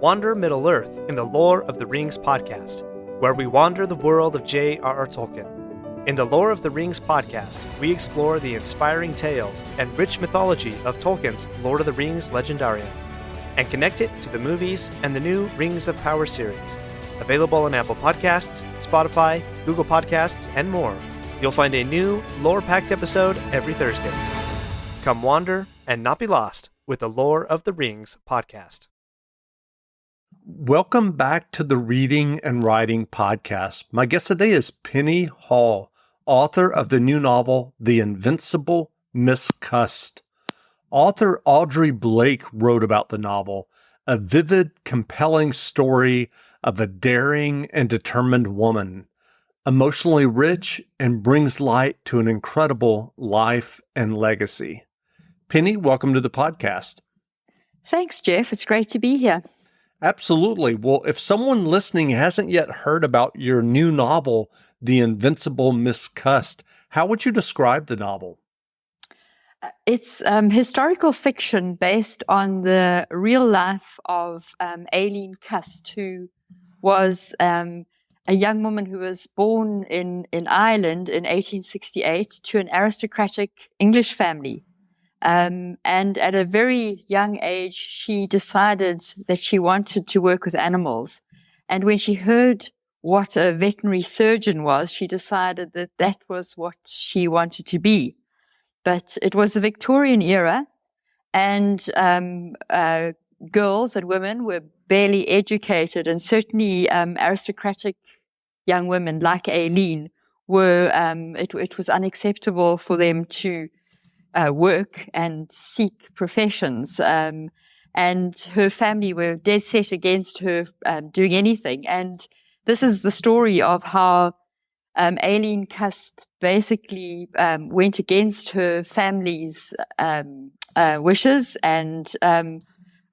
Wander Middle-earth in the Lore of the Rings podcast, where we wander the world of J.R.R. Tolkien. In the Lore of the Rings podcast, we explore the inspiring tales and rich mythology of Tolkien's Lord of the Rings Legendarium, and connect it to the movies and the new Rings of Power series, available on Apple Podcasts, Spotify, Google Podcasts, and more. You'll find a new, lore-packed episode every Thursday. Come wander and not be lost with the Lore of the Rings podcast. Welcome back to the Reading and Writing Podcast. My guest today is Penny Hall, author of the new novel, The Invincible Miss Cust. Author Audrey Blake wrote about the novel, a vivid, compelling story of a daring and determined woman, emotionally rich and brings light to an incredible life and legacy. Penny, welcome to the podcast. Thanks, Jeff. It's great to be here. Absolutely. Well, if someone listening hasn't yet heard about your new novel, The Invincible Miss Cust, how would you describe the novel? It's historical fiction based on the real life of Aileen Cust, who was a young woman who was born in Ireland in 1868 to an aristocratic English family. And at a very young age, she decided that she wanted to work with animals. And when she heard what a veterinary surgeon was, she decided that that was what she wanted to be. But it was the Victorian era, and girls and women were barely educated, and certainly aristocratic young women like Aileen were, it was unacceptable for them to work and seek professions, and her family were dead set against her doing anything. And this is the story of how Aileen Cust basically went against her family's wishes and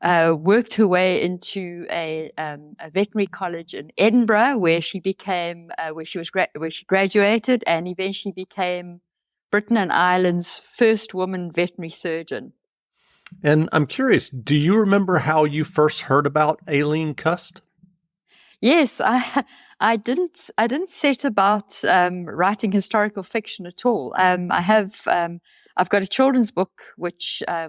worked her way into a veterinary college in Edinburgh, where she became, where she graduated, and eventually became Britain and Ireland's first woman veterinary surgeon. And I'm curious, do you remember how you first heard about Aileen Cust? Yes, I didn't set about writing historical fiction at all. I've got a children's book which I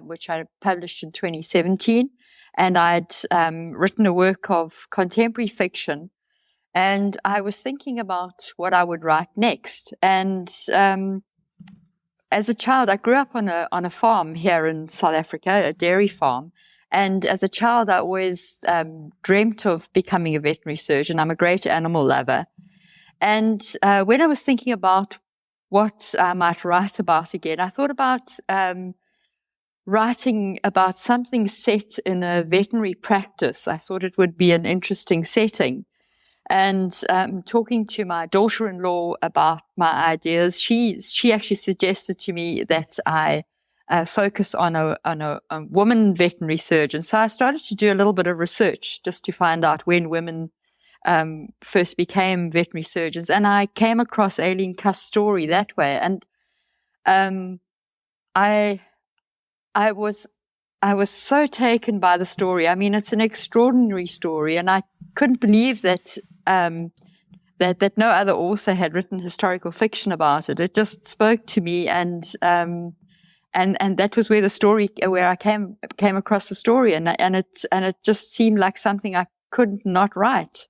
published in 2017, and I'd written a work of contemporary fiction, and I was thinking about what I would write next. And as a child, I grew up on a farm here in South Africa, a dairy farm. And as a child, I always dreamt of becoming a veterinary surgeon. I'm a great animal lover. And when I was thinking about what I might write about again, I thought about writing about something set in a veterinary practice. I thought it would be an interesting setting. And talking to my daughter-in-law about my ideas, she actually suggested to me that I focus on a woman veterinary surgeon. So I started to do a little bit of research just to find out when women first became veterinary surgeons, and I came across Aileen Cust's story that way. And I was so taken by the story. I mean, it's an extraordinary story, and I couldn't believe that that no other author had written historical fiction about it. It just spoke to me, and that was where I came across the story, and it just seemed like something I could not write.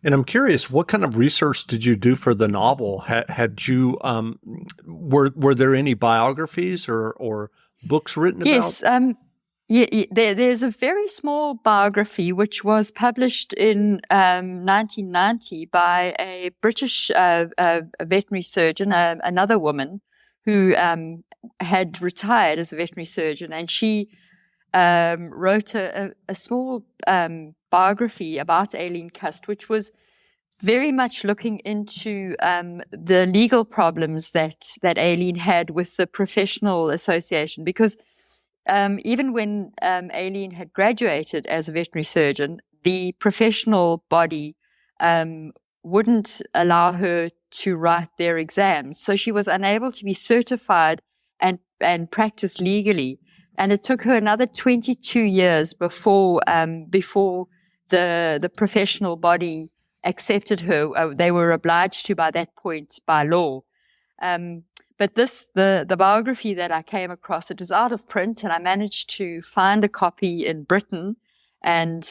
And I'm curious, what kind of research did you do for the novel? Had you were there any biographies or books written about? Yes. There's a very small biography which was published in 1990 by a British veterinary surgeon, another woman who had retired as a veterinary surgeon, and she wrote a small biography about Aileen Cust, which was very much looking into the legal problems that Aileen had with the professional association, because even when Aileen had graduated as a veterinary surgeon, the professional body wouldn't allow her to write their exams. So she was unable to be certified and practice legally. And it took her another 22 years before the professional body accepted her. They were obliged to by that point by law. But the biography that I came across, it was out of print, and I managed to find a copy in Britain and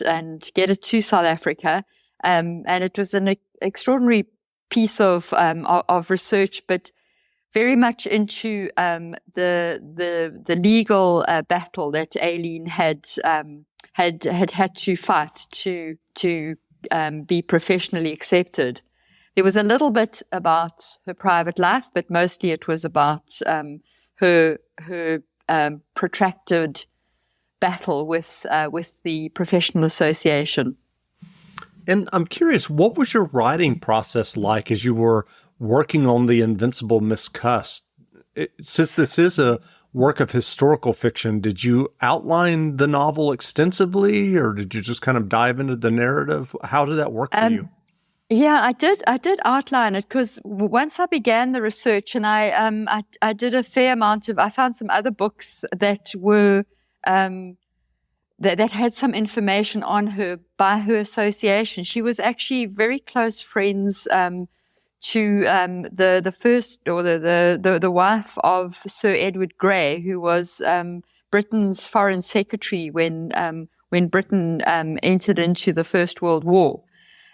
get it to South Africa. And it was an extraordinary piece of research, but very much into the legal battle that Aileen had to fight to be professionally accepted. There was a little bit about her private life, but mostly it was about her protracted battle with the professional association. And I'm curious, what was your writing process like as you were working on The Invincible Miss Cust? Since this is a work of historical fiction, did you outline the novel extensively, or did you just kind of dive into the narrative? How did that work for you? Yeah, I did outline it, because once I began the research, and I did a fair amount I found some other books that were that had some information on her by her association. She was actually very close friends to the first, or the wife of Sir Edward Grey, who was Britain's foreign secretary when Britain entered into the First World War.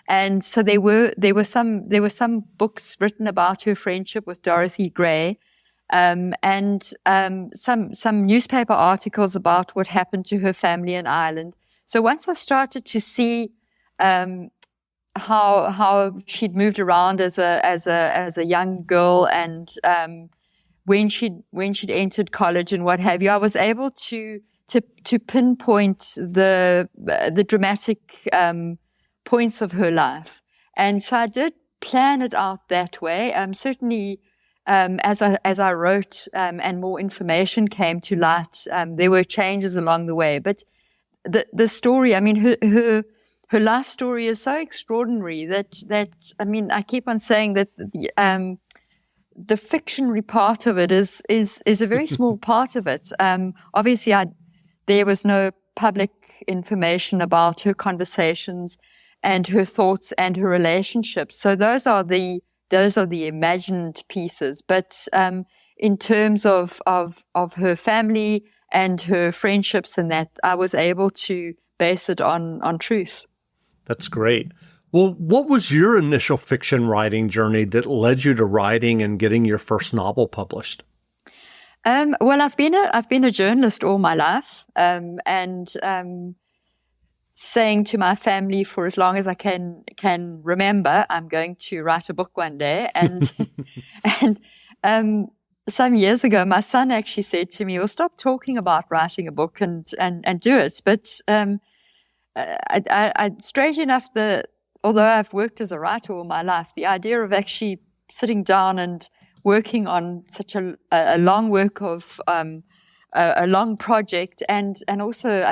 And so there were some books written about her friendship with Dorothy Grey, and some newspaper articles about what happened to her family in Ireland. So once I started to see how she'd moved around as a young girl, and when she'd entered college and what have you, I was able to pinpoint the dramatic points of her life. And so I did plan it out that way. Certainly, as I wrote and more information came to light, there were changes along the way. But the story, I mean, her life story is so extraordinary that I mean, I keep on saying that the fictionary part of it is a very small part of it. Obviously, there was no public information about her conversations and her thoughts and her relationships. So those are the imagined pieces. But in terms of her family and her friendships and that, I was able to base it on truth. That's great. Well, what was your initial fiction writing journey that led you to writing and getting your first novel published? Well, I've been a journalist all my life, and saying to my family for as long as I can remember, I'm going to write a book one day. And and some years ago, my son actually said to me, "Well, stop talking about writing a book and do it." But I strangely enough, although I've worked as a writer all my life, the idea of actually sitting down and working on such a long work of a long project, and also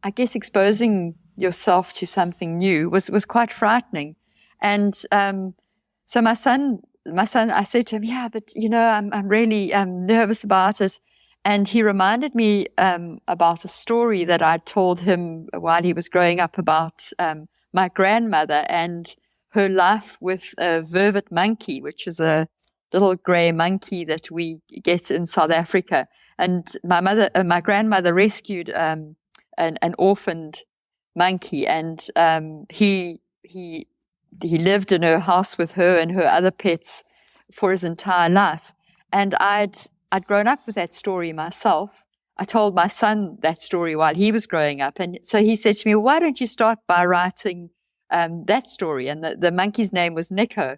I guess exposing yourself to something new was quite frightening. And so my son, I said to him, "Yeah, but I'm really nervous about it." And he reminded me about a story that I told him while he was growing up about my grandmother and her life with a vervet monkey, which is a little grey monkey that we get in South Africa. And my grandmother rescued an orphaned monkey, and he lived in her house with her and her other pets for his entire life. And I'd grown up with that story myself. I told my son that story while he was growing up, and so he said to me, "Well, why don't you start by writing that story?" And the monkey's name was Nico,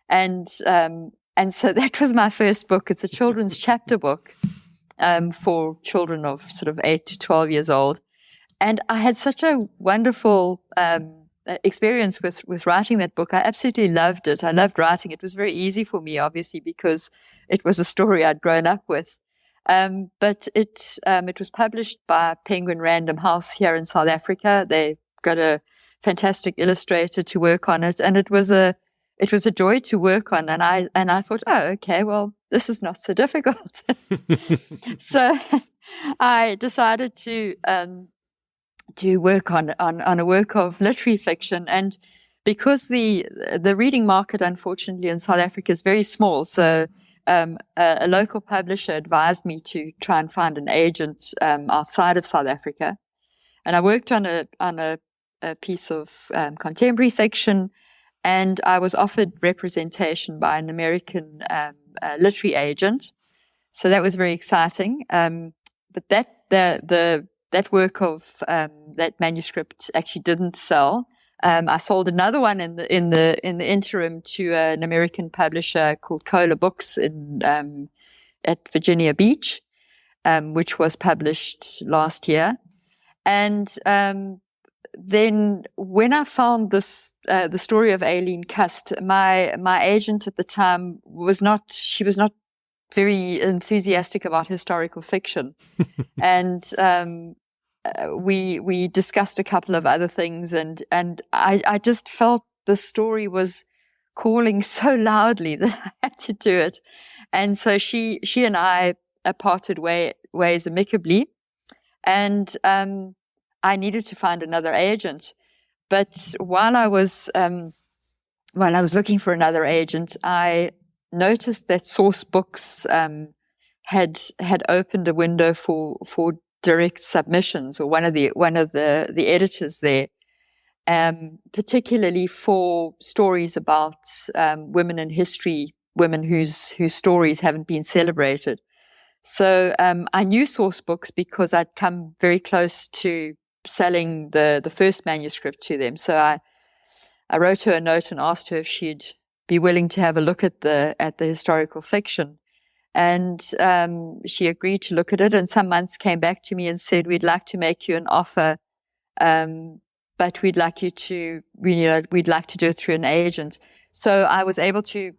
and so that was my first book. It's a children's chapter book for children of sort of 8 to 12 years old. And I had such a wonderful experience with writing that book. I absolutely loved it. I loved writing. It was very easy for me, obviously, because it was a story I'd grown up with. But it was published by Penguin Random House here in South Africa. They got a fantastic illustrator to work on it, and it was a joy to work on. And I thought, oh, okay, well, this is not so difficult. So I decided to work on a work of literary fiction. And because the reading market, unfortunately, in South Africa is very small, so a local publisher advised me to try and find an agent outside of South Africa. And I worked on a piece of contemporary fiction, and I was offered representation by an American literary agent. So that was very exciting. But that work of that manuscript actually didn't sell. I sold another one in the interim to an American publisher called Cola Books at Virginia Beach, which was published last year. And then when I found this the story of Aileen Cust, my agent at the time was not very enthusiastic about historical fiction, and we discussed a couple of other things, and I just felt the story was calling so loudly that I had to do it, and so she and I parted ways amicably, and I needed to find another agent. But while I was looking for another agent, I noticed that Source Books had opened a window for direct submissions, or one of the editors there, particularly for stories about women in history, women whose stories haven't been celebrated. So I knew Source Books because I'd come very close to selling the first manuscript to them. So I wrote her a note and asked her if she'd be willing to have a look at the historical fiction. And she agreed to look at it, and some months came back to me and said, we'd like to make you an offer, but we'd like to do it through an agent. So I was able to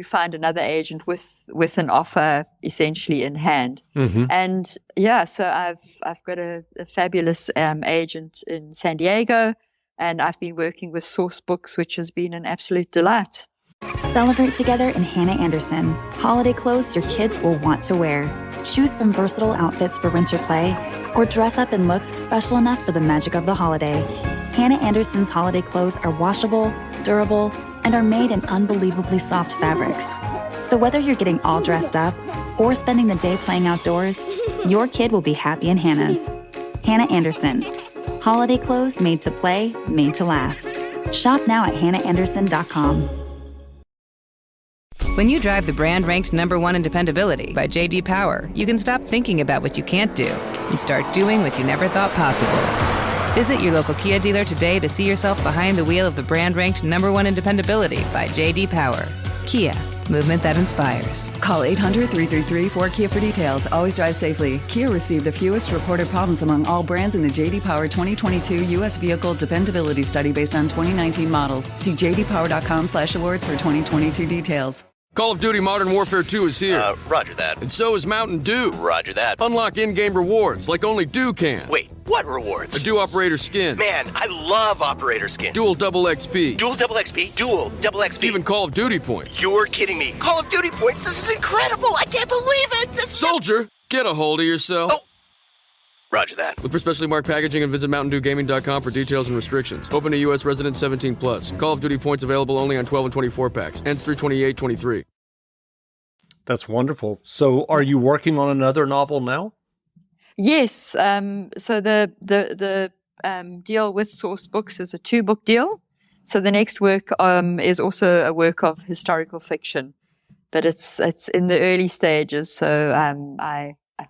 find another agent with an offer essentially in hand. Mm-hmm. And yeah, so I've got a fabulous agent in San Diego, and I've been working with Source Books, which has been an absolute delight. Celebrate together in Hannah Anderson. Holiday clothes your kids will want to wear. Choose from versatile outfits for winter play, or dress up in looks special enough for the magic of the holiday. Hannah Anderson's holiday clothes are washable, durable, and are made in unbelievably soft fabrics. So whether you're getting all dressed up or spending the day playing outdoors, your kid will be happy in Hannah's. Hannah Anderson. Holiday clothes made to play, made to last. Shop now at hannahanderson.com. When you drive the brand-ranked #1 in dependability by J.D. Power, you can stop thinking about what you can't do and start doing what you never thought possible. Visit your local Kia dealer today to see yourself behind the wheel of the brand-ranked #1 in dependability by J.D. Power. Kia, movement that inspires. Call 800-333-4KIA for details. Always drive safely. Kia received the fewest reported problems among all brands in the J.D. Power 2022 U.S. Vehicle Dependability Study based on 2019 models. See jdpower.com/awards for 2022 details. Call of Duty Modern Warfare 2 is here. Roger that. And so is Mountain Dew. Roger that. Unlock in-game rewards like only Dew can. Wait, what rewards? A Dew Operator skin. Man, I love Operator skins. Dual double XP. Dual double XP? Dual double XP. Even Call of Duty points. You're kidding me. Call of Duty points? This is incredible. I can't believe it. Soldier, get a hold of yourself. Oh. Roger that. Look for specially marked packaging and visit MountainDewGaming.com for details and restrictions. Open to U.S. residents 17+. Call of Duty points available only on 12 and 24 packs. Ends 3/28/23. That's wonderful. So are you working on another novel now? Yes. So the deal with Source Books is a 2-book deal. So the next work is also a work of historical fiction, but it's in the early stages. So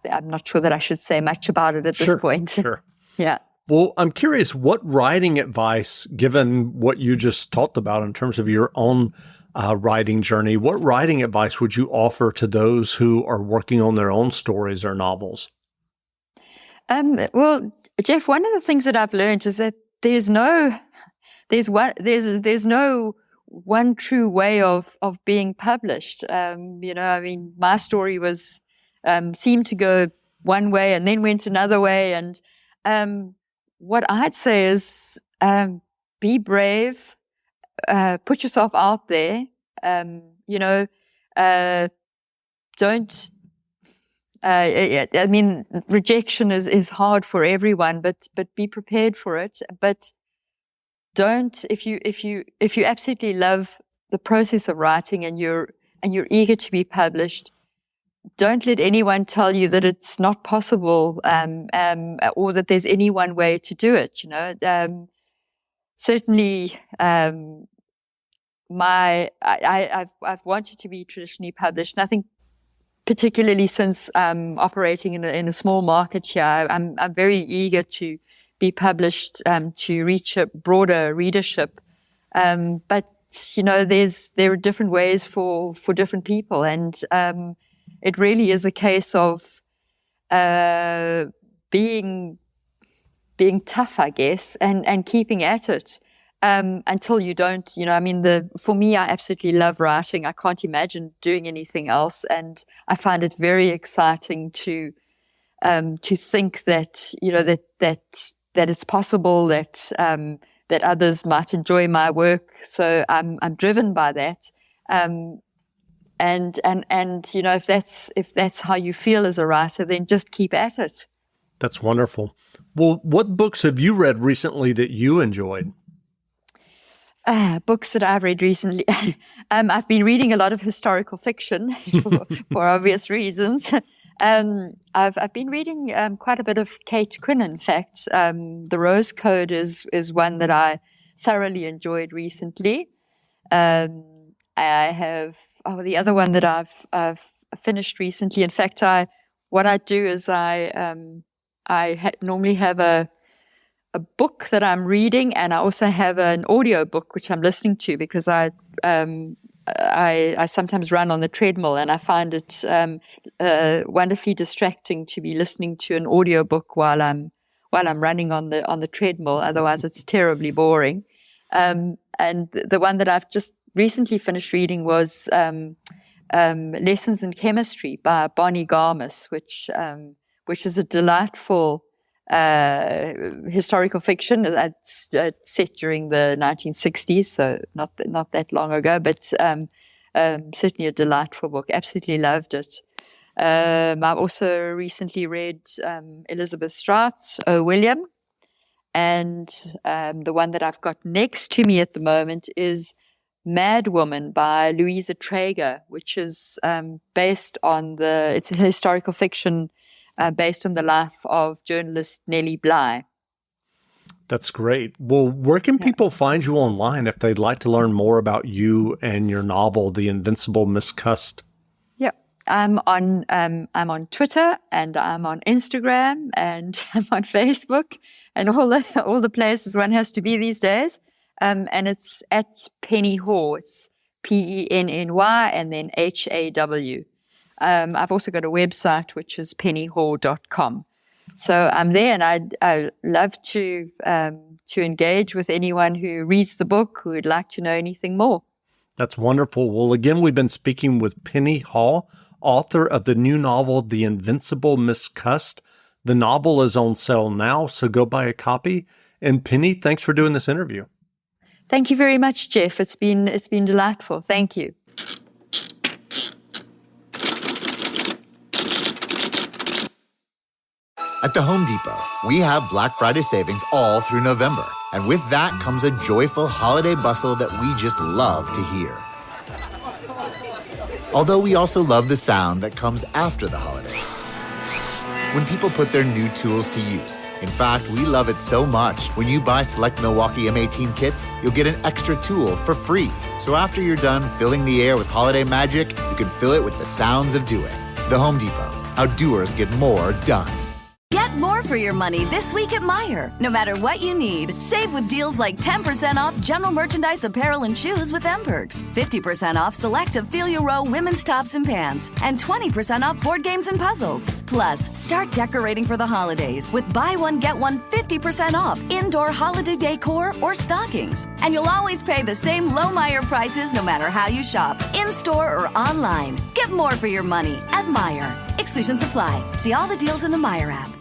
I'm not sure that I should say much about it at this point. Sure. Yeah. Well, I'm curious, what writing advice, given what you just talked about in terms of your own writing journey, what writing advice would you offer to those who are working on their own stories or novels? Well, Jeff, one of the things that I've learned is that there's no one true way of being published. My story was seemed to go one way and then went another way. And what I'd say is be brave. Put yourself out there. Don't I mean, rejection is hard for everyone, but be prepared for it. But don't, if you absolutely love the process of writing and you're eager to be published, don't let anyone tell you that it's not possible, or that there's any one way to do it. Certainly, I've wanted to be traditionally published, and I think particularly since operating in a small market here, I'm very eager to be published, to reach a broader readership. But there are different ways for different people, and it really is a case of being tough, I guess, and keeping at it until you don't. For me, I absolutely love writing. I can't imagine doing anything else, and I find it very exciting to think that that it's possible that others might enjoy my work. So I'm driven by that. And if that's how you feel as a writer, then just keep at it. That's wonderful. Well, what books have you read recently that you enjoyed? Books that I've read recently. I've been reading a lot of historical fiction for obvious reasons. I've been reading quite a bit of Kate Quinn, in fact. The Rose Code is one that I thoroughly enjoyed recently. I have the other one that I've finished recently. In fact, what I do is I normally have a book that I'm reading, and I also have an audio book which I'm listening to, because I sometimes run on the treadmill, and I find it wonderfully distracting to be listening to an audio book while I'm running on the treadmill. Otherwise, it's terribly boring. And the one that I've just recently finished reading was Lessons in Chemistry by Bonnie Garmus, which is a delightful historical fiction that's set during the 1960s, so not that long ago, but certainly a delightful book. Absolutely loved it. I've also recently read Elizabeth Strout's O. William, and the one that I've got next to me at the moment is Mad Woman by Louisa Traeger, which is it's a historical fiction based on the life of journalist Nellie Bly. That's great. Well, where can people find you online if they'd like to learn more about you and your novel, The Invincible Miss Cust? Yeah, I'm on Twitter, and I'm on Instagram, and I'm on Facebook, and all the places one has to be these days. And it's at Penny Haw. It's Penny and then HAW. I've also got a website, which is pennyhaw.com. So I'm there, and I love to engage with anyone who reads the book, who would like to know anything more. That's wonderful. Well, again, we've been speaking with Penny Haw, author of the new novel, The Invincible Miss Cust. The novel is on sale now, so go buy a copy. And Penny, thanks for doing this interview. Thank you very much, Jeff. It's been delightful. Thank you. At the Home Depot, we have Black Friday savings all through November. And with that comes a joyful holiday bustle that we just love to hear. Although we also love the sound that comes after the holidays, when people put their new tools to use. In fact, we love it so much, when you buy select Milwaukee M18 kits, you'll get an extra tool for free. So after you're done filling the air with holiday magic, you can fill it with the sounds of doing. The Home Depot, how doers get more done. Get more for your money this week at Meijer. No matter what you need, save with deals like 10% off general merchandise apparel and shoes with M-Perks, 50% off select Ophelia Row women's tops and pants, and 20% off board games and puzzles. Plus, start decorating for the holidays with buy one, get one 50% off indoor holiday decor or stockings. And you'll always pay the same low Meijer prices no matter how you shop, in-store or online. Get more for your money at Meijer. Exclusions apply. See all the deals in the Meijer app.